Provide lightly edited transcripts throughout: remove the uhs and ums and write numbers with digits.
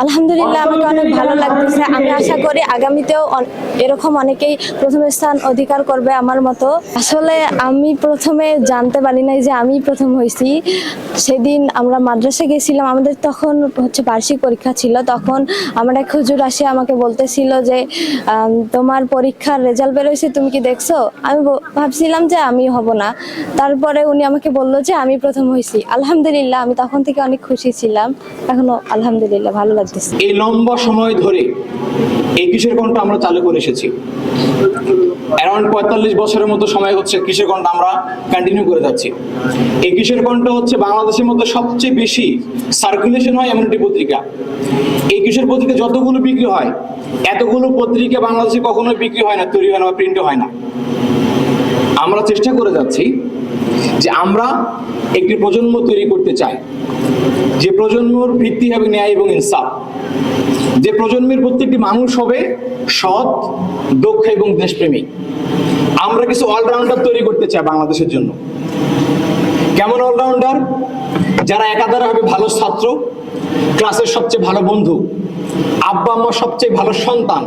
আলহামদুলিল্লাহ, আমাকে অনেক ভালো লাগতেছে। আমি আশা করি আগামীতেও এরকম অনেকেই প্রথম স্থান অধিকার করবে আমার মতো। আসলে আমি প্রথমে জানতে পারি নাই যে আমি প্রথম হয়েছি। সেদিন আমরা মাদ্রাসা গেছিলাম, আমাদের তখন বার্ষিক পরীক্ষা ছিল। তখন আমার এক হুজুর আসে আমাকে বলতেছিল যে তোমার পরীক্ষার রেজাল্ট বেরোয়েছে, তুমি কি দেখছো? আমি ভাবছিলাম যে আমি হব না। তারপরে উনি আমাকে বললো যে আমি প্রথম হয়েছি। আলহামদুলিল্লাহ, আমি তখন থেকে অনেক খুশি ছিলাম। এখনো আলহামদুলিল্লাহ ভালো লাগতেছে। এই লম্বা সময় ধরে এই কিশোর কণ্ঠ আমরা চালু করে এসেছি। অ্যারাউন্ড 45 বছরের মতো সময় হচ্ছে কিশোর কণ্ঠ আমরা কন্টিনিউ করে যাচ্ছি। এই কিশোর কণ্ঠ হচ্ছে বাংলাদেশের মধ্যে সবচেয়ে বেশি সার্কুলেশন হয় এমন একটি পত্রিকা। এই কিশোর পত্রিকা যতগুলো বিক্রি হয়, এতগুলো পত্রিকা বাংলাদেশে কখনোই বিক্রি হয় না, তৈরি হয় না, প্রিন্ট হয় না। আমরা চেষ্টা করে যাচ্ছি যে আমরা একটি প্রজন্ম তৈরি করতে চাই, যে প্রজন্মের ভিত্তি হবে ন্যায় এবং ইনসাফ, যে প্রজন্মের প্রত্যেকটি মানুষ হবে সৎ, দক্ষ এবং দেশপ্রেমিক। আমরা কিছু অলরাউন্ডার তৈরি করতে চাই বাংলাদেশের জন্য। কেমন অলরাউন্ডার? যারা একাধারে হবে ভালো ছাত্র, ক্লাসের সবচেয়ে ভালো বন্ধু, আব্বা আম্মা সবচেয়ে ভালো সন্তান,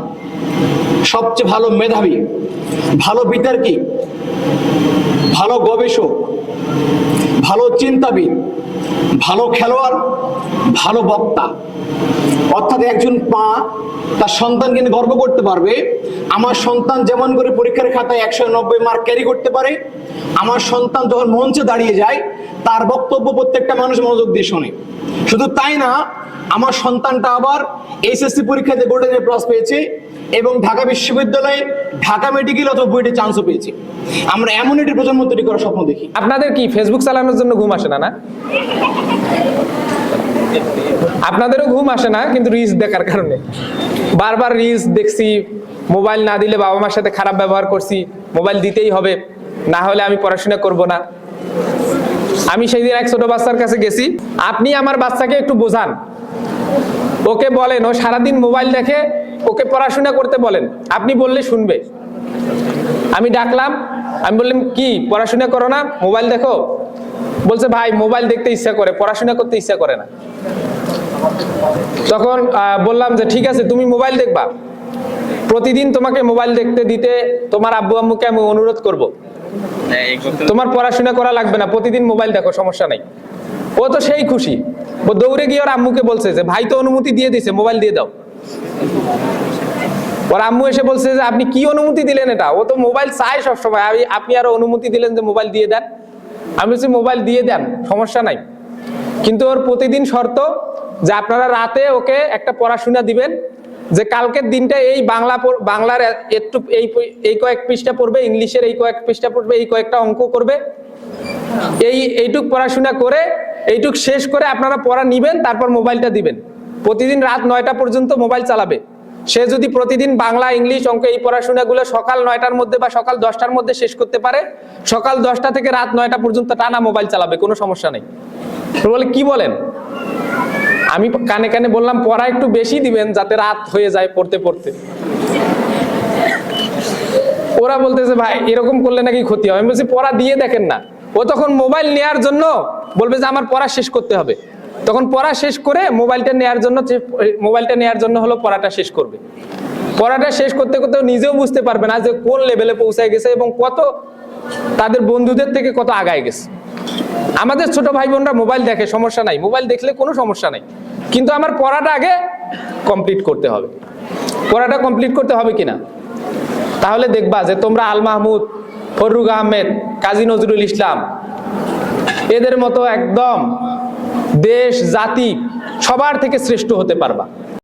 সবচেয়ে ভালো মেধাবী, ভালো বিতর্কী, ভালো গবেষক, ভালো চিন্তাবিদ, ভালো খেলোয়াড়, ভালো বক্তা। অর্থাৎ একজন মা তার সন্তানকে নিয়ে গর্ব করতে পারবে, আমার সন্তান যেমন করে পরীক্ষার খাতায় 190 মার্ক ক্যারি করতে পারে, আমার সন্তান যখন মঞ্চে দাঁড়িয়ে যায় তার বক্তব্য প্রত্যেকটা মানুষ মনোযোগ দিয়ে শোনে। শুধু তাই না, আমার সন্তানটা আবার এইচএসসি পরীক্ষাতে গোল্ডেন এ প্লাস পেয়েছে এবং ঢাকা বিশ্ববিদ্যালয়ে ঢাকা মেডিকেল অথবা বুয়েটে চান্সও পেয়েছে। আমরা এমন একটি প্রজন্ম তৈরি করার স্বপ্ন দেখি। আপনাদের কি ফেসবুক চালানোর জন্য ঘুম আসে না? না, আপনাদেরও ঘুম আসে না, কিন্তু রিলস দেখার কারণে বারবার রিলস দেখছি। মোবাইল না দিলে বাবা মার সাথে খারাপ ব্যবহার করছি, মোবাইল দিতেই হবে, না হলে আমি পড়াশোনা করব না। আমি সেই দিন এক ছোট বাচ্চার কাছে গেছি, আপনি আমার বাচ্চাকে একটু বোঝান, ওকে বলেন, ও সারাদিন মোবাইল দেখে, ওকে পড়াশোনা করতে বলেন, আপনি বললে শুনবে। আমি ডাকলাম, আমি বললাম কি পড়াশোনা করো না, মোবাইল দেখো? বলছে ভাই মোবাইল দেখতে ইচ্ছা করে, পড়াশোনা করতে ইচ্ছা করে না। তখন বললাম যে ঠিক আছে, তুমি মোবাইল দেখবা, প্রতিদিন তোমাকে মোবাইল দেখতে দিতে তোমার আব্বু আম্মুকে আমি অনুরোধ করব, তোমার পড়াশোনা করা লাগবে না, প্রতিদিন মোবাইল দেখো, সমস্যা নাই। ও তো সেই খুশি, ও দৌড়ে গিয়ে ওর আম্মুকে বলছে যে ভাই তো অনুমতি দিয়ে দিছে, মোবাইল দিয়ে দাও। ওর আম্মু এসে বলছে যে আপনি কি অনুমতি দিলেন এটা? ও তো মোবাইল চায় সবসময়, আপনি আরো অনুমতি দিলেন যে মোবাইল দিয়ে দেন। আমি বলছি মোবাইল দিয়ে দেন, সমস্যা নাই, কিন্তু ওর প্রতিদিন শর্ত যে আপনারা রাতে ওকে একটা পড়াশোনা দিবেন, যে কালকের দিনটা এই বাংলার একটু এই কয়েক পৃষ্ঠা পড়বে, ইংলিশের এই কয়েক পৃষ্ঠা পড়বে, এই কয়েকটা অঙ্ক করবে, এইটুক পড়াশোনা করে এইটুক শেষ করে আপনারা পড়া নিবেন, তারপর মোবাইলটা দিবেন। প্রতিদিন রাত 9টা পর্যন্ত মোবাইল চালাবে। সে যদি প্রতিদিন বাংলা, ইংলিশ, অঙ্ক এই পড়াশোনাগুলো সকাল 9টার মধ্যে বা সকাল 10টার মধ্যে শেষ করতে পারে, সকাল 10টা থেকে রাত 9টা পর্যন্ত টানা মোবাইল চালাবে, কোনো সমস্যা নেই। বলে কি বলেন? আমি কানে কানে বললাম পড়া একটু বেশি দিবেন যাতে রাত হয়ে যায় পড়তে পড়তে। ওরা বলতেছে ভাই এরকম করলে নাকি ক্ষতি হয়। আমি বলছি পড়া দিয়ে দেখেন না। ও তখন মোবাইল নেয়ার জন্য বলবে যে আমার পড়া শেষ করতে হবে, তখন পড়া শেষ করে মোবাইলটা নেয়ার জন্য হলো পড়াটা শেষ করবে। পড়াটা শেষ করতে করতে নিজেও বুঝতে পারবে না যে কোন লেভেলে পৌঁছায় গেছে এবং কত তাদের বন্ধুদের থেকে কত আগায় গেছে। আমাদের ছোট ভাই বোনরা মোবাইল দেখে, সমস্যা নাই, মোবাইল দেখলে কোনো সমস্যা নাই, কিন্তু আমার পড়াটা আগে কমপ্লিট করতে হবে। পড়াটা কমপ্লিট করতে হবে কিনা, তাহলে দেখবা যে তোমরা আল মাহমুদ, ফররুখ আহমেদ, কাজী নজরুল ইসলাম এদের মতো একদম দেশ, জাতি সবার থেকে শ্রেষ্ঠ হতে পারবা।